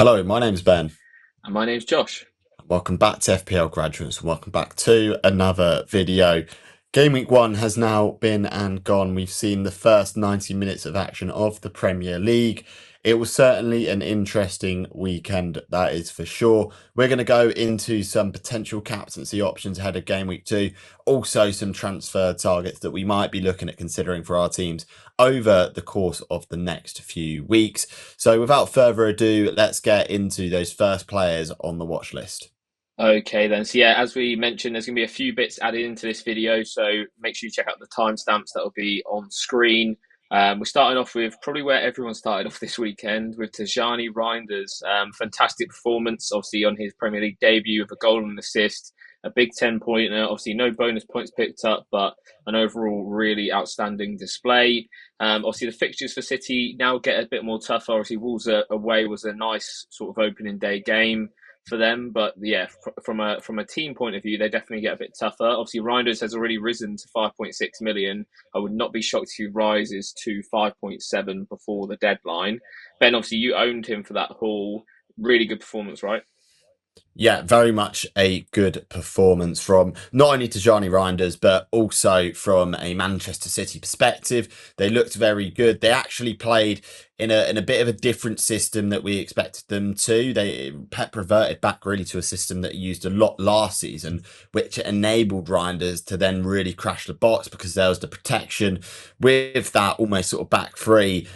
Hello, my name's Ben. And my name's Josh. Welcome back to FPL Graduates and welcome back to another video. Game week 1 has now been and gone. We've seen the first 90 minutes of action of the Premier League. It was certainly an interesting weekend, that is for sure. We're going to go into some potential captaincy options ahead of game week 2. Also some transfer targets that we might be looking at considering for our teams over the course of the next few weeks. So without further ado, let's get into those first players on the watch list. Okay, then. So, yeah, as we mentioned, there's going to be a few bits added into this video. So, make sure you check out the timestamps that will be on screen. We're starting off with probably where everyone started off this weekend with Reijnders. Fantastic performance, obviously, on his Premier League debut with a goal and an assist, a big 10-pointer. Obviously, no bonus points picked up, but an overall really outstanding display. Obviously, the fixtures for City now get a bit more tougher. Obviously, Wolves away was a nice sort of opening day game for them. But yeah, from a team point of view, they definitely get a bit tougher. Obviously, Reijnders has already risen to 5.6 million. I would not be shocked if he rises to 5.7 before the deadline. Ben, obviously, you owned him for that whole really good performance, right? Yeah, very much a good performance from not only Reijnders, but also from a Manchester City perspective. They looked very good. They actually played in a bit of a different system that we expected them to. Pep reverted back really to a system that he used a lot last season, which enabled Reijnders to then really crash the box because there was the protection with that almost sort of back three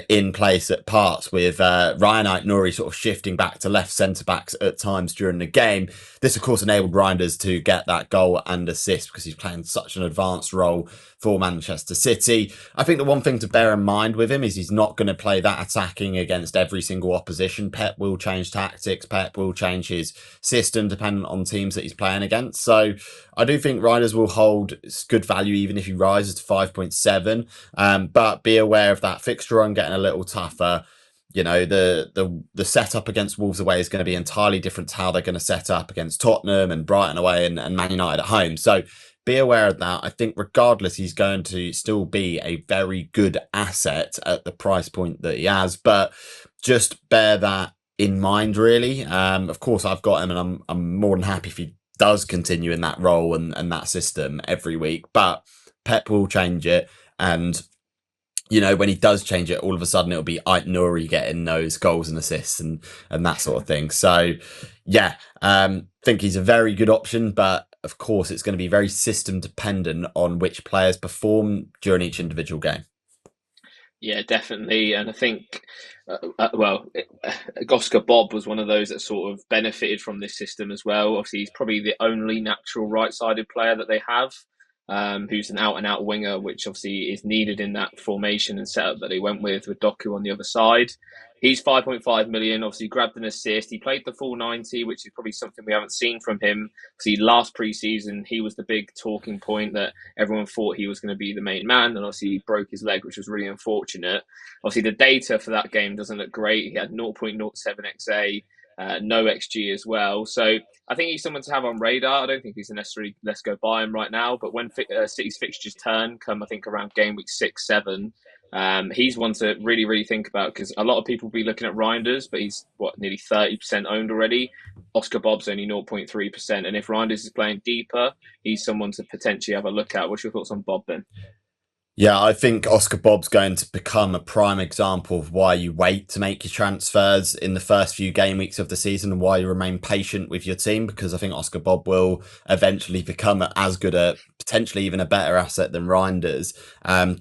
in place at parts with Ryan Aït-Nouri sort of shifting back to left centre backs at times during the game. This, of course, enabled Reijnders to get that goal and assist because he's playing such an advanced role for Manchester City. I think the one thing to bear in mind with him is he's not going to play that attacking against every single opposition. Pep will change tactics. Pep will change his system depending on teams that he's playing against. So I do think Reijnders will hold good value even if he rises to 5.7. But be aware of that fixture run getting a little tougher. You know, the setup against Wolves away is going to be entirely different to how they're going to set up against Tottenham and Brighton away and Man United at home. So be aware of that. I think regardless, he's going to still be a very good asset at the price point that he has, but just bear that in mind, really. Of course, I've got him and I'm more than happy if he does continue in that role and that system every week, but Pep will change it. And you know, when he does change it, all of a sudden it'll be Aït-Nouri getting those goals and assists and that sort of thing. So, yeah, think he's a very good option, but of course it's going to be very system dependent on which players perform during each individual game. Yeah, definitely. And I think, Oscar Bobb was one of those that sort of benefited from this system as well. Obviously, he's probably the only natural right-sided player that they have, who's an out-and-out winger, which obviously is needed in that formation and setup that they went with Doku on the other side. He's 5.5 million, obviously grabbed an assist. He played the full 90, which is probably something we haven't seen from him. See, last preseason, he was the big talking point that everyone thought he was going to be the main man, and obviously he broke his leg, which was really unfortunate. Obviously, the data for that game doesn't look great. He had 0.07 XA, no XG as well. So I think he's someone to have on radar. I don't think he's necessarily let's go buy him right now. But when City's fixtures turn, come I think around game week 6, 7, he's one to really, really think about because a lot of people will be looking at Reijnders, but he's nearly 30% owned already. Oscar Bobb's only 0.3%, and if Reijnders is playing deeper, he's someone to potentially have a look at. What's your thoughts on Bobb, Ben? Yeah, I think Oscar Bobb's going to become a prime example of why you wait to make your transfers in the first few game weeks of the season and why you remain patient with your team, because I think Oscar Bobb will eventually become as good a, potentially even a better asset than Reinders,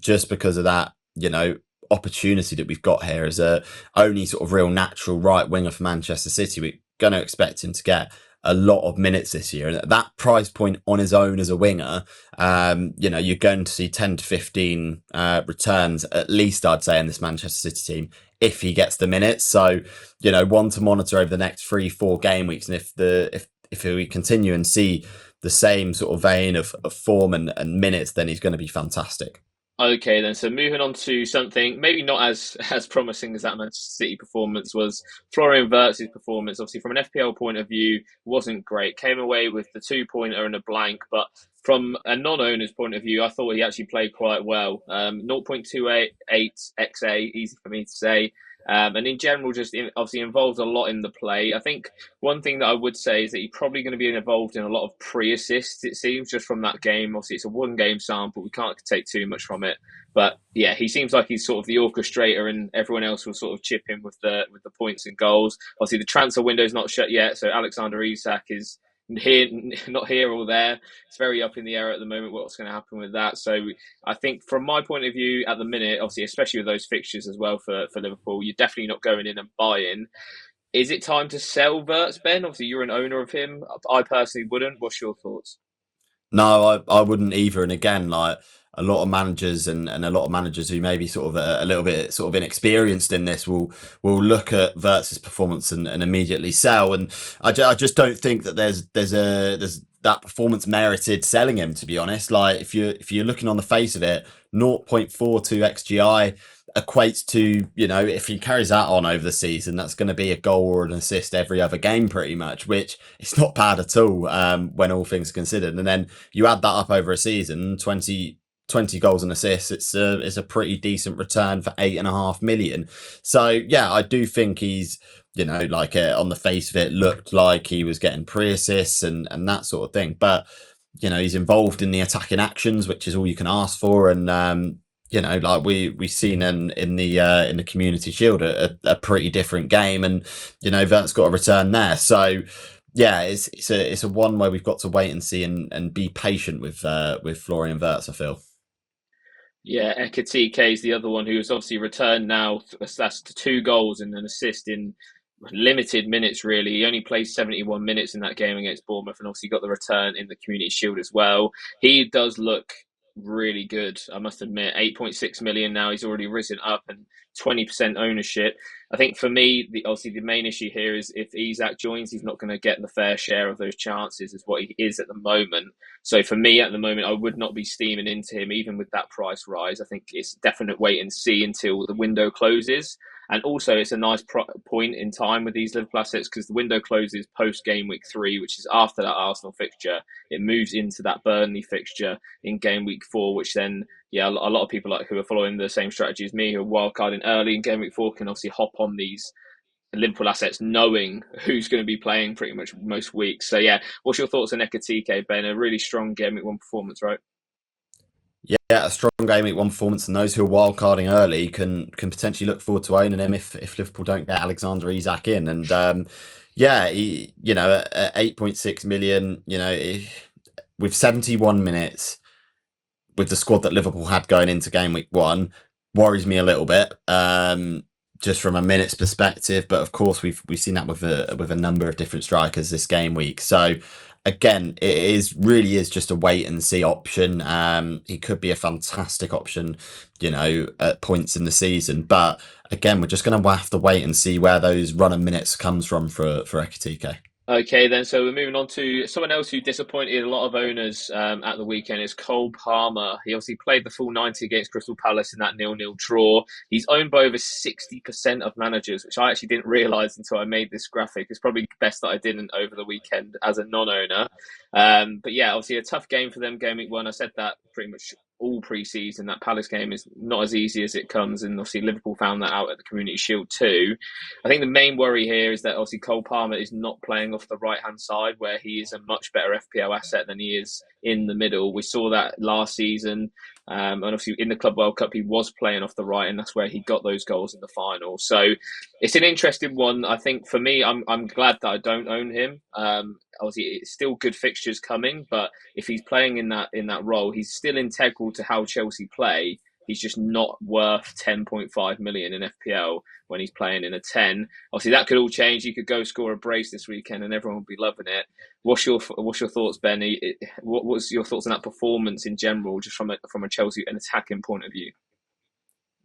just because of that, you know, opportunity that we've got here as a only sort of real natural right winger for Manchester City. We're going to expect him to get a lot of minutes this year, and at that price point on his own as a winger, you know, you're going to see 10 to 15 returns at least, I'd say, in this Manchester City team if he gets the minutes. So, you know, one to monitor over the next 3-4 game weeks, and if we continue and see the same sort of vein of form and minutes, then he's going to be fantastic. Okay, then. So moving on to something maybe not as promising as that Manchester City performance was. Florian Wirtz's performance, obviously from an FPL point of view, wasn't great. Came away with the 2-pointer and a blank, but from a non-owner's point of view, I thought he actually played quite well. 0.28 XA, easy for me to say. And in general, obviously involved a lot in the play. I think one thing that I would say is that he's probably going to be involved in a lot of pre-assists, it seems, just from that game. Obviously, it's a one-game sample. We can't take too much from it. But yeah, he seems like he's sort of the orchestrator, and everyone else will sort of chip in with the points and goals. Obviously, the transfer window is not shut yet, so Alexander Isak is not here or there. It's very up in the air at the moment what's going to happen with that. So I think from my point of view at the minute, obviously, especially with those fixtures as well for Liverpool, you're definitely not going in and buying. Is it time to sell Wirtz, Ben? Obviously, you're an owner of him. I personally wouldn't. What's your thoughts? No, I wouldn't either. And again, like a lot of managers and a lot of managers who maybe sort of a little bit sort of inexperienced in this will look at Wirtz's performance and immediately sell. And I just don't think that there's that performance merited selling him, to be honest. Like if you're looking on the face of it, 0.42 XGI equates to, if he carries that on over the season, that's going to be a goal or an assist every other game pretty much, which it's not bad at all when all things are considered. And then you add that up over a season, 20 goals and assists, it's a pretty decent return for 8.5 million. So yeah, I do think he's, on the face of it, looked like he was getting pre-assists and that sort of thing. But, he's involved in the attacking actions, which is all you can ask for. And, like we've seen in the Community Shield a pretty different game, and Wirtz got a return there. So yeah, it's a one where we've got to wait and see and be patient with Florian Wirtz, I feel. Yeah, Ekitike is the other one who's obviously returned now. That's 2 goals and an assist in limited minutes, really. He only played 71 minutes in that game against Bournemouth, and obviously got the return in the Community Shield as well. He does look really good, I must admit. 8.6 million now. He's already risen up, and 20% ownership. I think for me, obviously the main issue here is if Isak joins, he's not going to get the fair share of those chances as what he is at the moment. So for me at the moment, I would not be steaming into him even with that price rise. I think it's definite wait and see until the window closes. And also, it's a nice point in time with these Liverpool assets because the window closes post Game Week 3, which is after that Arsenal fixture. It moves into that Burnley fixture in Game Week 4, which then, a lot of people who are following the same strategy as me, who are wildcarding early in Game Week 4, can obviously hop on these Liverpool assets knowing who's going to be playing pretty much most weeks. So, yeah, what's your thoughts on Ekitike, Ben? A really strong Game Week 1 performance, right? Yeah, a strong Game Week 1 performance, and those who are wildcarding early can potentially look forward to owning him if Liverpool don't get Alexander Isak in. And he, at 8.6 million, with 71 minutes with the squad that Liverpool had going into Game Week 1, worries me a little bit. Just from a minutes perspective, but of course we've seen that with a number of different strikers this game week. So again, it really is just a wait and see option. He could be a fantastic option, at points in the season. But again, we're just going to have to wait and see where those running minutes comes from for Ekitike. Okay, then. So we're moving on to someone else who disappointed a lot of owners at the weekend. Is Cole Palmer. He obviously played the full 90 against Crystal Palace in that 0-0 draw. He's owned by over 60% of managers, which I actually didn't realise until I made this graphic. It's probably best that I didn't over the weekend as a non-owner. But yeah, obviously a tough game for them, Game Week 1. I said that pretty much all pre-season. That Palace game is not as easy as it comes, and obviously Liverpool found that out at the Community Shield too. I think the main worry here is that obviously Cole Palmer is not playing off the right-hand side, where he is a much better FPL asset than he is in the middle. We saw that last season, and obviously in the Club World Cup he was playing off the right, and that's where he got those goals in the final. So it's an interesting one. I think for me, I'm glad that I don't own him. Obviously, it's still good fixtures coming, but if he's playing in that role, he's still integral to how Chelsea play. He's just not worth 10.5 million in FPL when he's playing in a 10. Obviously, that could all change. He could go score a brace this weekend, and everyone would be loving it. What's your thoughts, Benny? What was your thoughts on that performance in general, just from a Chelsea and attacking point of view?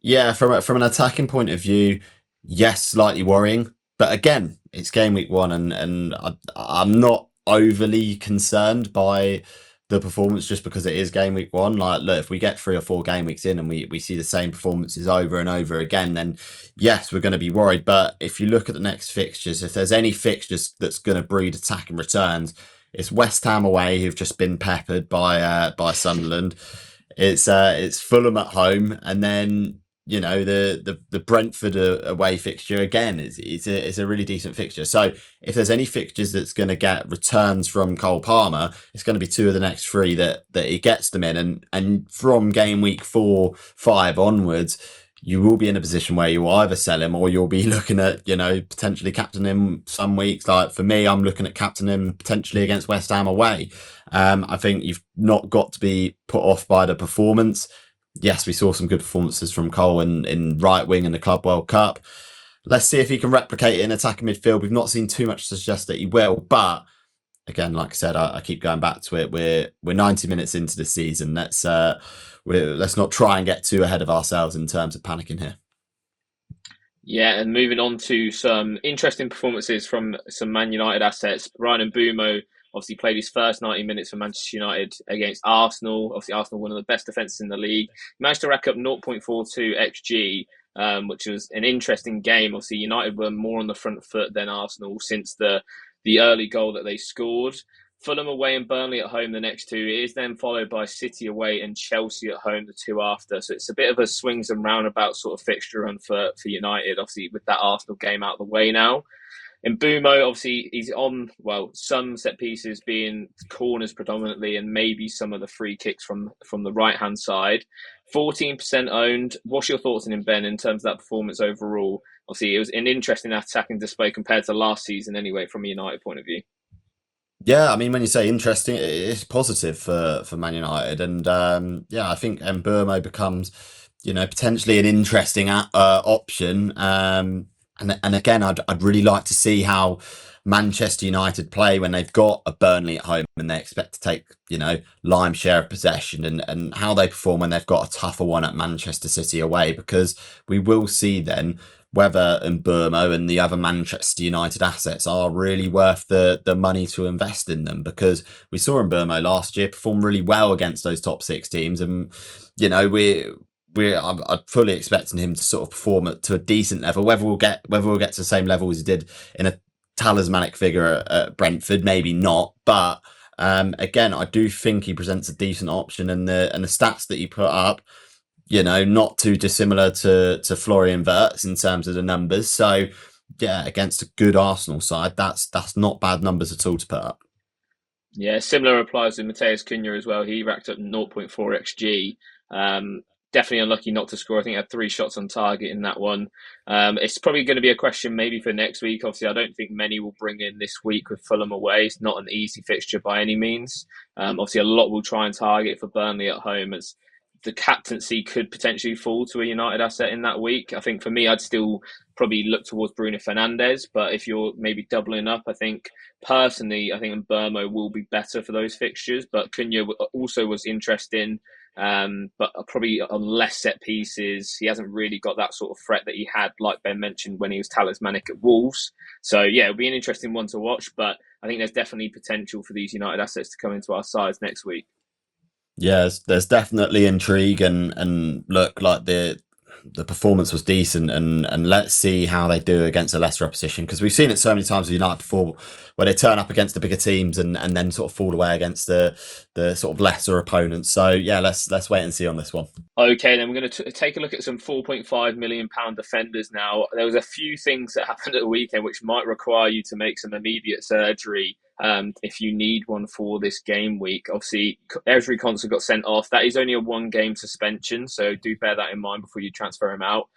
Yeah, from an attacking point of view, yes, slightly worrying. But again, it's Game Week 1, and I'm not overly concerned by the performance just because it is Game Week 1. Like, look, if we get 3 or 4 game weeks in and we see the same performances over and over again, then yes, we're going to be worried. But if you look at the next fixtures, if there's any fixtures that's going to breed attacking returns, it's West Ham away, who've just been peppered by Sunderland. It's Fulham at home, and then the Brentford away fixture again is a really decent fixture. So if there's any fixtures that's going to get returns from Cole Palmer, it's going to be two of the next three that he gets them in, and from game week 4-5 onwards, you will be in a position where you'll either sell him or you'll be looking at potentially captain him some weeks. Like for me, I'm looking at captain him potentially against West Ham away. I think you've not got to be put off by the performance. Yes, we saw some good performances from Cole in right wing in the Club World Cup. Let's see if he can replicate it in attacking midfield. We've not seen too much to suggest that he will, but again, like I said, I keep going back to it. We're 90 minutes into the season. Let's not try and get too ahead of ourselves in terms of panicking here. Yeah, and moving on to some interesting performances from some Man United assets. Ryan Mbeumo obviously played his first 90 minutes for Manchester United against Arsenal. Obviously, Arsenal, one of the best defences in the league. He managed to rack up 0.42 XG, which was an interesting game. Obviously, United were more on the front foot than Arsenal since the early goal that they scored. Fulham away and Burnley at home the next two. It is then followed by City away and Chelsea at home the two after. So it's a bit of a swings and roundabout sort of fixture run for United, obviously, with that Arsenal game out of the way now. And Mbeumo, obviously, he's on, some set pieces being corners predominantly and maybe some of the free kicks from the right-hand side. 14% owned. What's your thoughts on him, Ben, in terms of that performance overall? Obviously, it was an interesting attacking display compared to last season anyway, from a United point of view. Yeah, I mean, when you say interesting, it's positive for Man United, and I think Mbeumo becomes, potentially an interesting option. And again, I'd really like to see how Manchester United play when they've got a Burnley at home and they expect to take, lion's share of possession, and how they perform when they've got a tougher one at Manchester City away, because we will see then whether Mbeumo and the other Manchester United assets are really worth the money to invest in them, because we saw Mbeumo last year perform really well against those top six teams, and I'm fully expecting him to sort of perform to a decent level. Whether we'll get to the same level as he did in a talismanic figure at Brentford, maybe not, but again, I do think he presents a decent option, and the stats that he put up, not too dissimilar to Florian Wirtz in terms of the numbers. So, yeah, against a good Arsenal side, that's not bad numbers at all to put up. Yeah, similar applies to Matheus Cunha as well. He racked up 0.4 XG. Definitely unlucky not to score. I think he had 3 shots on target in that one. It's probably going to be a question maybe for next week. Obviously, I don't think many will bring in this week with Fulham away. It's not an easy fixture by any means. Obviously, a lot will try and target for Burnley at home, as the captaincy could potentially fall to a United asset in that week. I think for me, I'd still probably look towards Bruno Fernandes, but if you're maybe doubling up, I think Mbeumo will be better for those fixtures. But Cunha also was interesting, but probably on less set pieces. He hasn't really got that sort of threat that he had, like Ben mentioned, when he was talismanic at Wolves. So yeah, it'll be an interesting one to watch, but I think there's definitely potential for these United assets to come into our sides next week. Yeah, there's definitely intrigue, and look, like the performance was decent, and let's see how they do against a lesser opposition, because we've seen it so many times with United before, where they turn up against the bigger teams and then sort of fall away against the sort of lesser opponents. So yeah, let's wait and see on this one. Okay, then we're going to take a look at some £4.5 million defenders now. There was a few things that happened at the weekend which might require you to make some immediate surgery if you need one for this game week. Obviously, Ezri Konsa got sent off. That is only a 1-game suspension, so do bear that in mind before you transfer him out.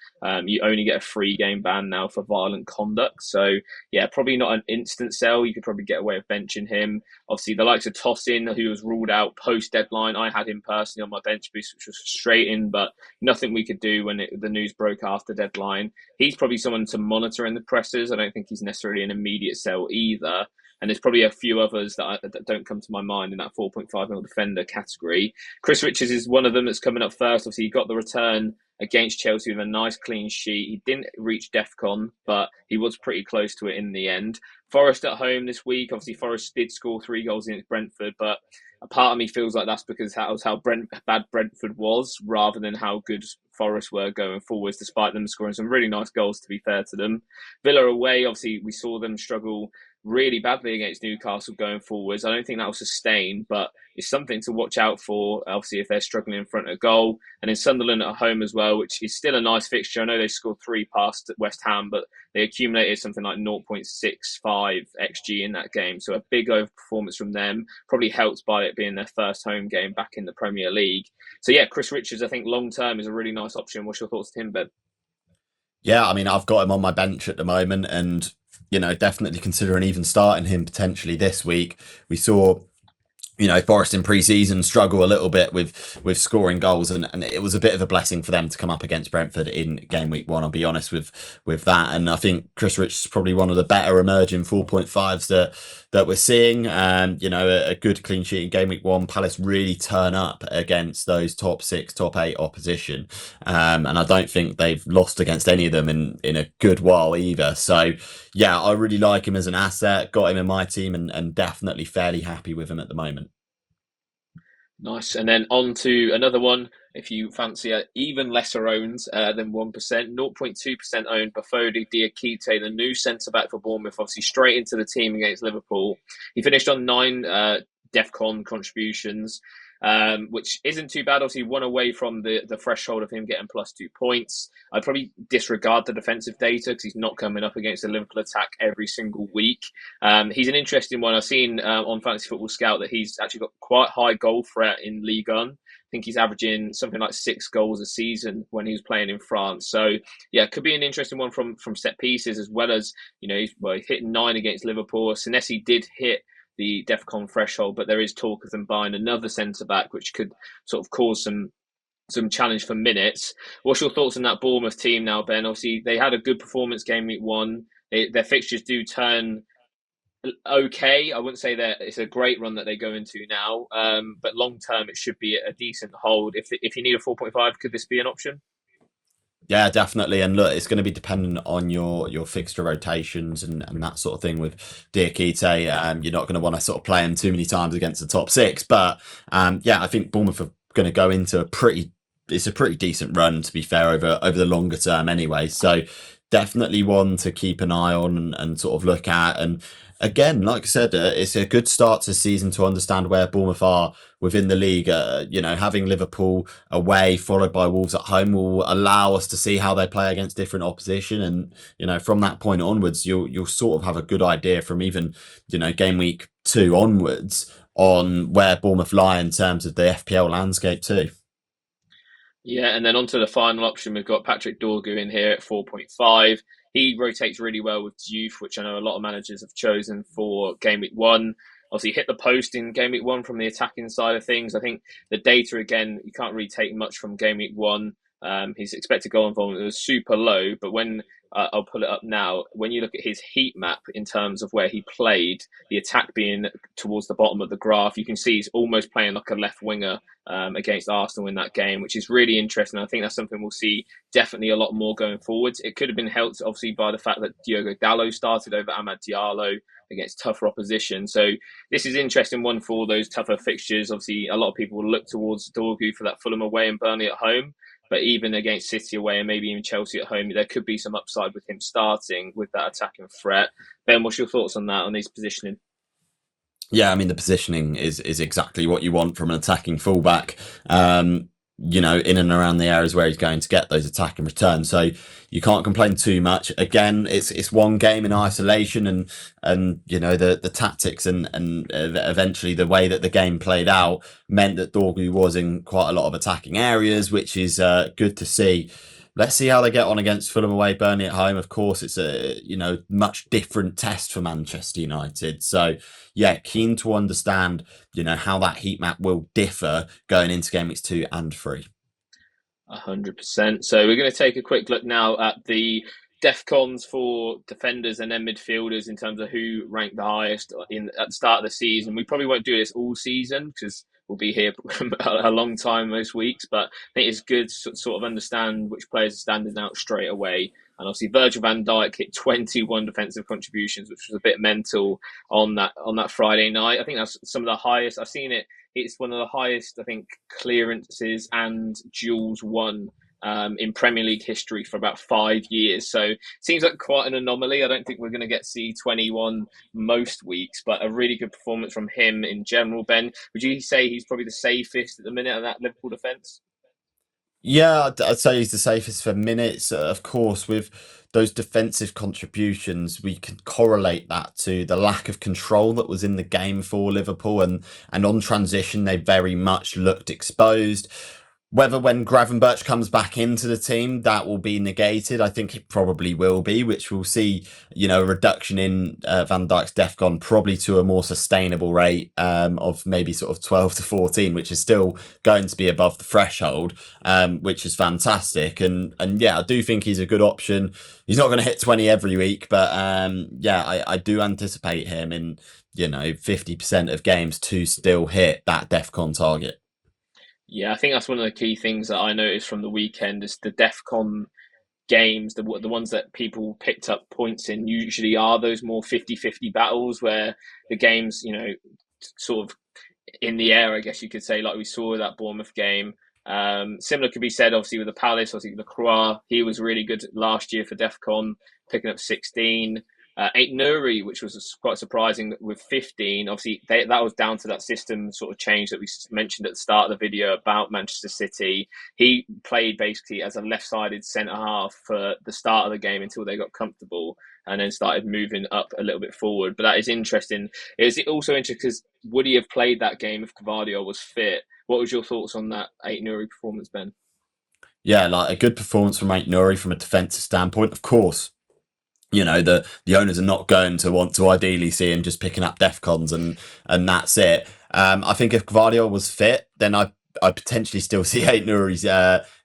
You only get a 3-game ban now for violent conduct. So yeah, probably not an instant sell. You could probably get away with benching him. Obviously, the likes of Tosin, who was ruled out post-deadline. I had him personally on my bench boost, which was frustrating, but nothing we could do when the news broke after deadline. He's probably someone to monitor in the presses. I don't think he's necessarily an immediate sell either. And there's probably a few others that don't come to my mind in that 4.5 mil defender category. Chris Richards is one of them that's coming up first. Obviously, he got the return against Chelsea with a nice clean sheet. He didn't reach DEFCON, but he was pretty close to it in the end. Forest at home this week. Obviously, Forest did score 3 goals against Brentford, but a part of me feels like that's because that was how bad Brentford was, rather than how good Forest were going forwards, despite them scoring some really nice goals, to be fair to them. Villa away, obviously, we saw them struggle really badly against Newcastle going forwards. I don't think that will sustain, but it's something to watch out for, obviously, if they're struggling in front of goal. And then Sunderland at home as well, which is still a nice fixture. I know they scored 3 past West Ham, but they accumulated something like 0.65 XG in that game. So a big overperformance from them, probably helped by it being their first home game back in the Premier League. So yeah, Chris Richards, I think long term is a really nice option. What's your thoughts to him, Ben? Yeah, I mean, I've got him on my bench at the moment, and definitely considering even starting him potentially this week. We saw Forest in pre-season struggle a little bit with scoring goals, and it was a bit of a blessing for them to come up against Brentford in game week 1. I'll be honest with that, and I think Chris Rich is probably one of the better emerging 4.5s that we're seeing. And a good clean sheet in game week 1. Palace really turn up against those top 6, top 8 opposition, and I don't think they've lost against any of them in a good while either. So yeah, I really like him as an asset. Got him in my team, and definitely fairly happy with him at the moment. Nice. And then on to another one. If you fancy even lesser owned than 1%, 0.2% owned, Bafodi Ekitike, the new centre-back for Bournemouth, obviously straight into the team against Liverpool. He finished on 9 DEFCON contributions, which isn't too bad. Obviously, one away from the threshold of him getting +2 points. I'd probably disregard the defensive data because he's not coming up against a Liverpool attack every single week. He's an interesting one. I've seen on Fantasy Football Scout that he's actually got quite high goal threat in Ligue 1. I think he's averaging something like 6 goals a season when he was playing in France. So yeah, it could be an interesting one from set pieces, as well as he's hitting 9 against Liverpool. Senesi did hit the DEFCON threshold, but there is talk of them buying another centre-back, which could sort of cause some challenge for minutes. What's your thoughts on that Bournemouth team now, Ben? Obviously, they had a good performance game week 1. Their fixtures do turn okay. I wouldn't say that it's a great run that they go into now, but long term, it should be a decent hold. If you need a 4.5, could this be an option? Yeah, definitely. And look, it's going to be dependent on your fixture rotations and that sort of thing with Diakite. You're not going to want to sort of play him too many times against the top 6. But yeah, I think Bournemouth are going to go into a pretty decent run, to be fair, over the longer term anyway. So definitely one to keep an eye on and sort of look at. And again, like I said, it's a good start to the season to understand where Bournemouth are within the league. Having Liverpool away followed by Wolves at home will allow us to see how they play against different opposition, and from that point onwards, you'll sort of have a good idea from even game week 2 onwards on where Bournemouth lie in terms of the FPL landscape too. Yeah, and then on to the final option, we've got Patrick Dorgu in here at 4.5. He rotates really well with youth, which I know a lot of managers have chosen for game week 1. Obviously, hit the post in game week 1 from the attacking side of things. I think the data, again, you can't really take much from game week 1. His expected goal involvement was super low, but when I'll pull it up now, when you look at his heat map in terms of where he played, the attack being towards the bottom of the graph, you can see he's almost playing like a left winger against Arsenal in that game, which is really interesting. I think that's something we'll see definitely a lot more going forwards. It could have been helped, obviously, by the fact that Diogo Dalot started over Amad Diallo against tougher opposition. So this is an interesting one for those tougher fixtures. Obviously, a lot of people will look towards Dorgu for that Fulham away and Burnley at home. But even against City away and maybe even Chelsea at home, there could be some upside with him starting with that attacking threat. Ben, what's your thoughts on that, on his positioning? Yeah, I mean, the positioning is exactly what you want from an attacking fullback. In and around the areas where he's going to get those attacking returns. So you can't complain too much. Again, it's one game in isolation, and the tactics and eventually the way that the game played out meant that Dorgu was in quite a lot of attacking areas, which is good to see. Let's see how they get on against Fulham away, Burnley at home. Of course, it's a much different test for Manchester United. So yeah, keen to understand how that heat map will differ going into game weeks 2 and 3. 100%. So we're going to take a quick look now at the DEFCONs for defenders and then midfielders in terms of who ranked the highest at the start of the season. We probably won't do this all season because we'll be here a long time most weeks, but I think it's good to sort of understand which players are standing out straight away. And obviously Virgil van Dijk hit 21 defensive contributions, which was a bit mental on that Friday night. I think that's some of the highest I've seen it. It's one of the highest, I think, clearances and duels won in Premier League history for about 5 years. So it seems like quite an anomaly. I don't think we're going to get C21 most weeks, but a really good performance from him in general. Ben, would you say he's probably the safest at the minute of that Liverpool defence? Yeah, I'd say he's the safest for minutes. Of course, with those defensive contributions, we can correlate that to the lack of control that was in the game for Liverpool, and on transition, they very much looked exposed. Whether when Gravenberch comes back into the team, that will be negated. I think it probably will be, which we'll see, a reduction in Van Dijk's DEFCON probably to a more sustainable rate of maybe sort of 12 to 14, which is still going to be above the threshold, which is fantastic. And yeah, I do think he's a good option. He's not going to hit 20 every week, but yeah, I do anticipate him in, 50% of games to still hit that DEFCON target. Yeah, I think that's one of the key things that I noticed from the weekend is the DEFCON games, the ones that people picked up points in usually are those more 50-50 battles where the games, sort of in the air, I guess you could say, like we saw with that Bournemouth game. Similar could be said, obviously, with the Palace. Obviously, the Croix, he was really good last year for DEFCON, picking up 16. Aït-Nouri, which was quite surprising with 15. Obviously, that was down to that system sort of change that we mentioned at the start of the video about Manchester City. He played basically as a left-sided centre-half for the start of the game until they got comfortable and then started moving up a little bit forward. But that is interesting. Is it also interesting because would he have played that game if Gvardiol was fit? What was your thoughts on that Aït-Nouri performance, Ben? Yeah, like a good performance from Aït-Nouri from a defensive standpoint, of course. The owners are not going to want to ideally see him just picking up DEFCONs and that's it. I think if Gvardiol was fit, then I potentially still see Aït-Nouri's,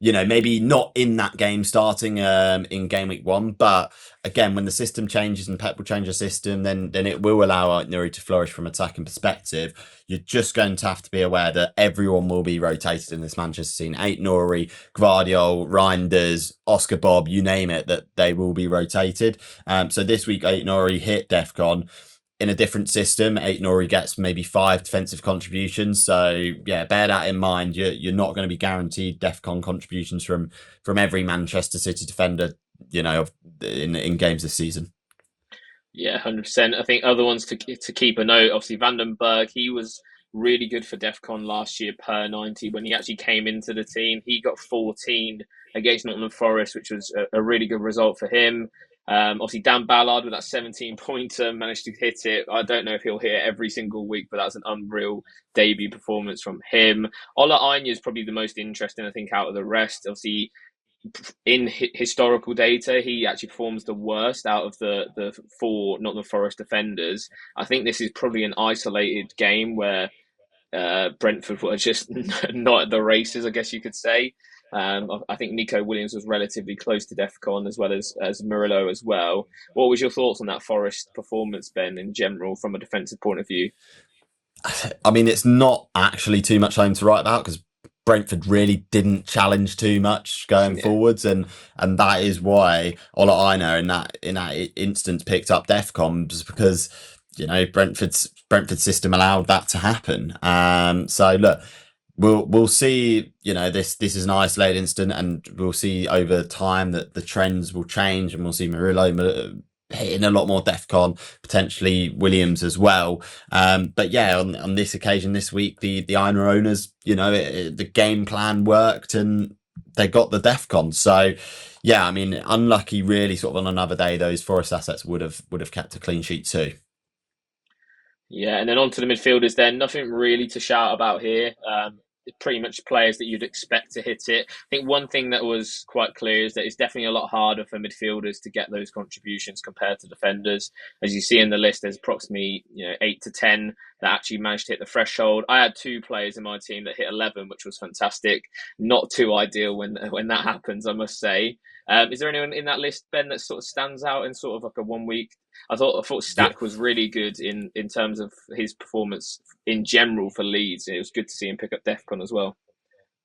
maybe not in that game starting in game week 1, but again, when the system changes and Pep will change the system, then it will allow Aït-Nouri to flourish from attacking perspective. You're just going to have to be aware that everyone will be rotated in this Manchester scene. Aït-Nouri, Gvardiol, Reijnders, Oscar Bobb, you name it, that they will be rotated. So this week, Aït-Nouri hit DEFCON. In a different system, Aït-Nouri gets maybe 5 defensive contributions. So yeah, bear that in mind. You're not going to be guaranteed DEFCON contributions from every Manchester City defender, in games this season. Yeah, 100%. I think other ones to keep a note. Obviously, Vandenberg, he was really good for DEFCON last year per 90 when he actually came into the team. He got 14 against Nottingham Forest, which was a really good result for him. Obviously, Dan Ballard with that 17-pointer managed to hit it. I don't know if he'll hit it every single week, but that's an unreal debut performance from him. Ola Aina is probably the most interesting, I think, out of the rest. Obviously, in historical data, he actually performs the worst out of the 4 Nottingham Forest defenders. I think this is probably an isolated game where Brentford were just not at the races, I guess you could say. I think Nico Williams was relatively close to DEFCON as well as Murillo as well. What was your thoughts on that Forest performance, Ben, in general, from a defensive point of view? I mean, it's not actually too much to write about because Brentford really didn't challenge too much going forwards, and that is why Ola Aina in that instance picked up DEFCON, because Brentford's system allowed that to happen. So look, we'll see. This is an isolated incident, and we'll see over time that the trends will change, and we'll see Murillo hitting a lot more DEFCON, potentially Williams as well. But yeah, on this occasion this week, the Aina owners, the game plan worked and they got the DEFCON. So yeah, I mean, unlucky really, sort of on another day, those Forest assets would have kept a clean sheet too. Yeah, and then on to the midfielders then. Nothing really to shout about here. Pretty much players that you'd expect to hit it. I think one thing that was quite clear is that it's definitely a lot harder for midfielders to get those contributions compared to defenders. As you see in the list, there's approximately 8 to 10 that actually managed to hit the threshold. I had 2 players in my team that hit 11, which was fantastic. Not too ideal when that happens, I must say. Is there anyone in that list, Ben, that sort of stands out in sort of like a 1 week? I thought Stack was really good in terms of his performance in general for Leeds. It was good to see him pick up DEFCON as well.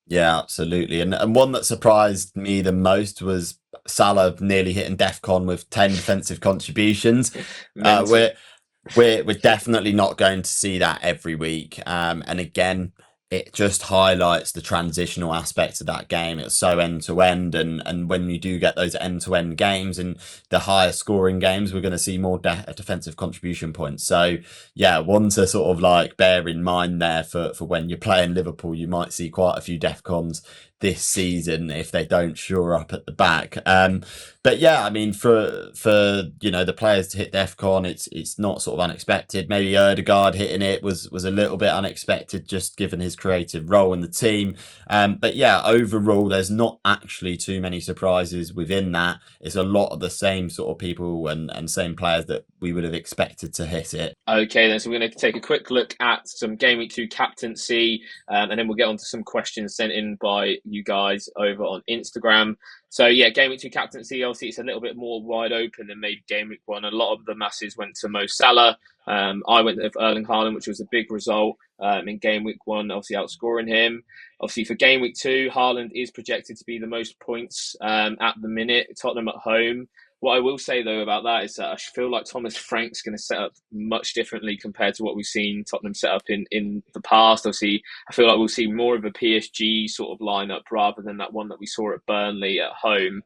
Yeah, absolutely. And one that surprised me the most was Salah nearly hitting DEFCON with 10 defensive contributions. We're definitely not going to see that every week. And again, it just highlights the transitional aspects of that game. It's so end to end, and when you do get those end to end games and the higher scoring games, we're going to see more defensive contribution points. So yeah, one to sort of like bear in mind there for when you're playing Liverpool, you might see quite a few DEFCONs this season if they don't shore up at the back. But yeah, I mean, for the players to hit DEFCON, it's not sort of unexpected. Maybe Erdegaard hitting it was a little bit unexpected, just given his creative role in the team. But yeah, overall, there's not actually too many surprises within that. It's a lot of the same sort of people and same players that we would have expected to hit it. Okay, then, so we're going to take a quick look at some Game Week 2 captaincy, and then we'll get on to some questions sent in by you guys over on Instagram. So, yeah, Game Week 2 captaincy, obviously, it's a little bit more wide open than maybe Game Week 1. A lot of the masses went to Mo Salah. I went with Erling Haaland, which was a big result in Game Week 1, obviously outscoring him. Obviously, for Game Week 2, Haaland is projected to be the most points at the minute. Tottenham at home. What I will say, though, about that is that I feel like Thomas Frank's going to set up much differently compared to what we've seen Tottenham set up in the past. Obviously, I feel like we'll see more of a PSG sort of lineup rather than that one that we saw at Burnley at home.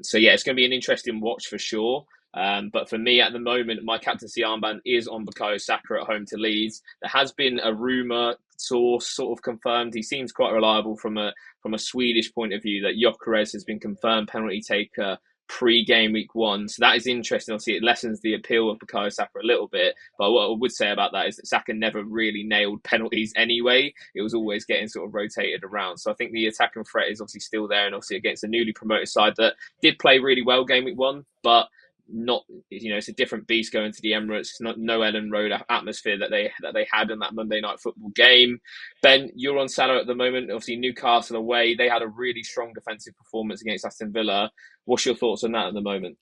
So, yeah, it's going to be an interesting watch for sure. But for me at the moment, my captaincy armband is on Bukayo Saka at home to Leeds. There has been a rumour source sort of confirmed. He seems quite reliable from a Swedish point of view that Gyökeres has been confirmed penalty taker pre-game week 1. So that is interesting. Obviously, it lessens the appeal of Bukayo Saka a little bit. But what I would say about that is that Saka never really nailed penalties anyway. It was always getting sort of rotated around. So I think the attacking threat is obviously still there, and obviously against a newly promoted side that did play really well game week 1, but not, it's a different beast going to the Emirates. It's not no Ellen Road atmosphere that they had in that Monday night football game. Ben, you're on Salah at the moment. Obviously, Newcastle away, they had a really strong defensive performance against Aston Villa. What's your thoughts on that at the moment?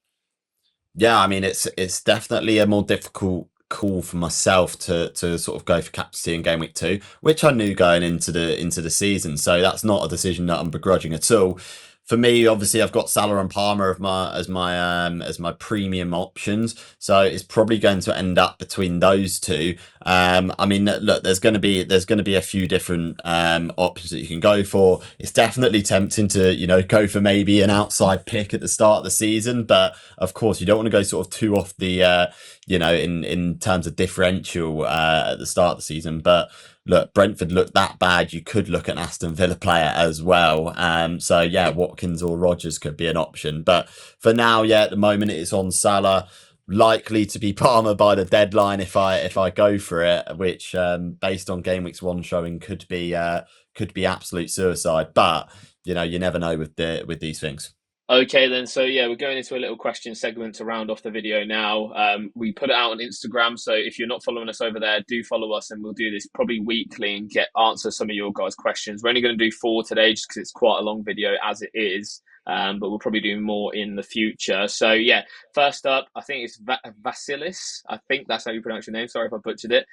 Yeah, I mean, it's definitely a more difficult call for myself to sort of go for captaincy in game week 2, which I knew going into the season. So that's not a decision that I'm begrudging at all. For me, obviously, I've got Salah and Palmer as my premium options, so it's probably going to end up between those two. I mean, look, there's going to be a few different options that you can go for. It's definitely tempting to go for maybe an outside pick at the start of the season, but of course, you don't want to go sort of too off the in terms of differential at the start of the season, but. Look, Brentford looked that bad. You could look at an Aston Villa player as well. So yeah, Watkins or Rodgers could be an option. But for now, yeah, at the moment it's on Salah. Likely to be Palmer by the deadline if I go for it, which based on game week's 1 showing could be absolute suicide. But you never know with these things. Okay, then. So, yeah, we're going into a little question segment to round off the video now. We put it out on Instagram. So, if you're not following us over there, do follow us, and we'll do this probably weekly and answer some of your guys' questions. We're only going to do 4 today just because it's quite a long video as it is. But we'll probably do more in the future. So, yeah, first up, I think it's Vasilis. I think that's how you pronounce your name. Sorry if I butchered it.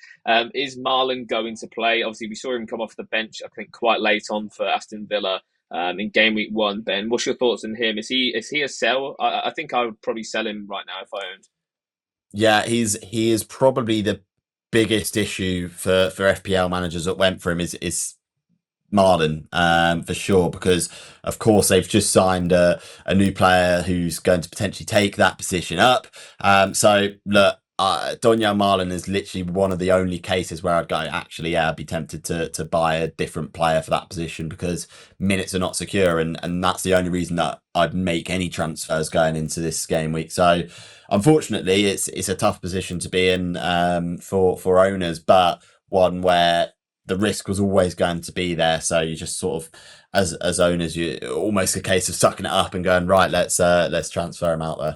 Is Marlon going to play? Obviously, we saw him come off the bench, I think, quite late on for Aston Villa. In game week 1, Ben, what's your thoughts on him? Is he a sell? I think I would probably sell him right now if I owned. Yeah, he is probably the biggest issue for FPL managers that went for him is Marlon, for sure, because of course they've just signed a new player who's going to potentially take that position up. So look, Donyell Marlon is literally one of the only cases where I'd go, actually, yeah, I'd be tempted to buy a different player for that position because minutes are not secure, and that's the only reason that I'd make any transfers going into this game week. So unfortunately, it's a tough position to be in for owners, but one where the risk was always going to be there. So you just sort of, as owners, you almost a case of sucking it up and going, right, let's transfer him out there.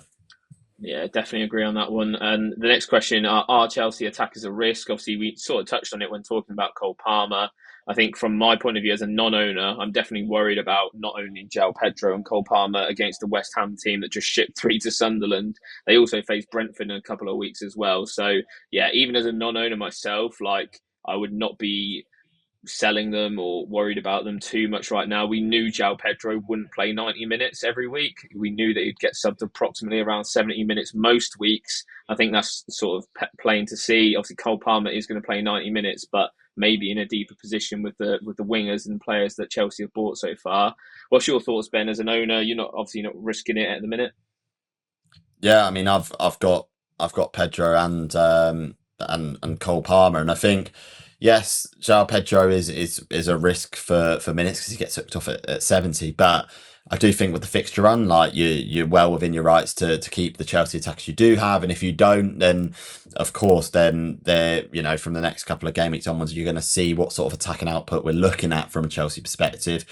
Yeah, definitely agree on that one. And the next question, are Chelsea attackers a risk? Obviously, we sort of touched on it when talking about Cole Palmer. I think from my point of view as a non-owner, I'm definitely worried about not owning João Pedro and Cole Palmer against the West Ham team that just shipped 3 to Sunderland. They also face Brentford in a couple of weeks as well. So, yeah, even as a non-owner myself, like, I would not be selling them or worried about them too much right now. We knew João Pedro wouldn't play 90 minutes every week. We knew that he'd get subbed approximately around 70 minutes most weeks. I think that's sort of plain to see. Obviously, Cole Palmer is going to play 90 minutes, but maybe in a deeper position with the wingers and players that Chelsea have bought so far. What's your thoughts, Ben, as an owner? You're not risking it at the minute. Yeah, I mean, I've got Pedro and Cole Palmer, and I think yes, João Pedro is a risk for minutes because he gets hooked off at 70, but I do think with the fixture run, like you're well within your rights to keep the Chelsea attackers you do have, and if you don't, then of course, then they're from the next couple of game weeks onwards, you're going to see what sort of attacking output we're looking at from a Chelsea perspective.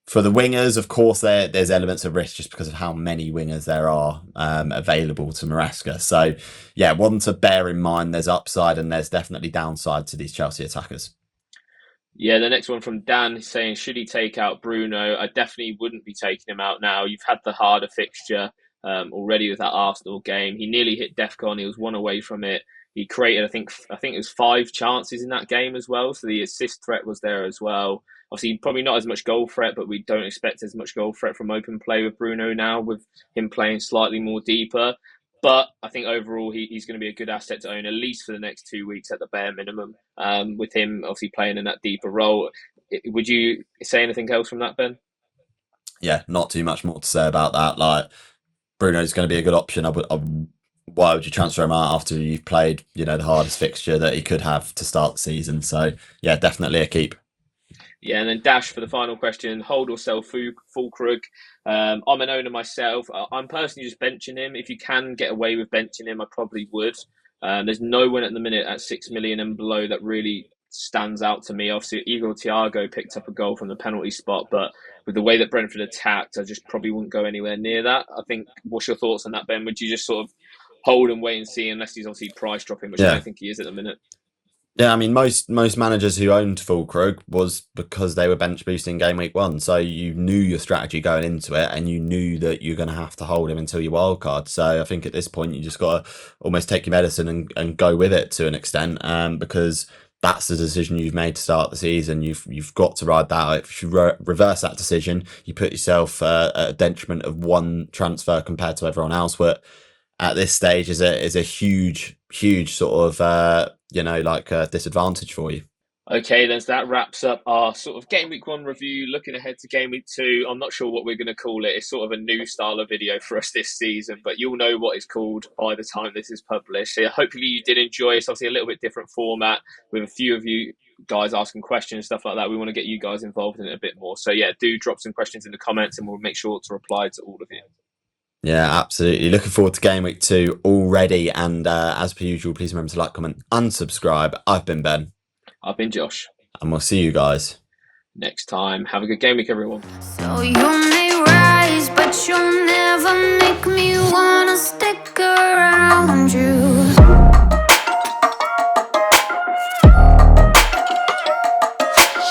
For the wingers, of course, there's elements of risk just because of how many wingers there are available to Maresca. So, yeah, one to bear in mind. There's upside and there's definitely downside to these Chelsea attackers. Yeah, the next one from Dan saying, should he take out Bruno? I definitely wouldn't be taking him out now. You've had the harder fixture already with that Arsenal game. He nearly hit DEFCON. He was one away from it. He created, I think it was 5 chances in that game as well. So the assist threat was there as well. Obviously, probably not as much goal threat, but we don't expect as much goal threat from open play with Bruno now, with him playing slightly more deeper. But I think overall he's going to be a good asset to own, at least for the next 2 weeks at the bare minimum, with him obviously playing in that deeper role. Would you say anything else from that, Ben? Yeah, not too much more to say about that. Like, Bruno's going to be a good option. Why would you transfer him out after you've played, the hardest fixture that he could have to start the season? So, yeah, definitely a keep. Yeah, and then Dash for the final question, hold or sell Fulkrug. I'm an owner myself. I'm personally just benching him. If you can get away with benching him, I probably would. There's no one at the minute at 6 million and below that really stands out to me. Obviously, Igor Thiago picked up a goal from the penalty spot, but with the way that Brentford attacked, I just probably wouldn't go anywhere near that. I think, what's your thoughts on that, Ben? Would you just sort of hold and wait and see, unless he's obviously price dropping, which I don't think he is at the minute? Yeah, I mean, most managers who owned Fulkrug was because they were bench boosting game week 1. So you knew your strategy going into it and you knew that you're going to have to hold him until your wild card. So I think at this point, you just got to almost take your medicine and go with it to an extent, because that's the decision you've made to start the season. You've got to ride that out. If you reverse that decision, you put yourself at a detriment of 1 transfer compared to everyone else. But at this stage is a huge sort of disadvantage for you. Okay, then so that wraps up our sort of Game Week 1 review. Looking ahead to Game Week 2, I'm not sure what we're going to call it. It's sort of a new style of video for us this season, but you'll know what it's called by the time this is published. So hopefully you did enjoy it. It's obviously a little bit different format with a few of you guys asking questions, stuff like that. We want to get you guys involved in it a bit more. So yeah, do drop some questions in the comments and we'll make sure to reply to all of you. Yeah, absolutely. Looking forward to Game Week 2 already. And as per usual, please remember to like, comment, and subscribe. I've been Ben. I've been Josh. And we'll see you guys next time. Have a good game week, everyone. So you may rise, but you'll never make me wanna stick around you.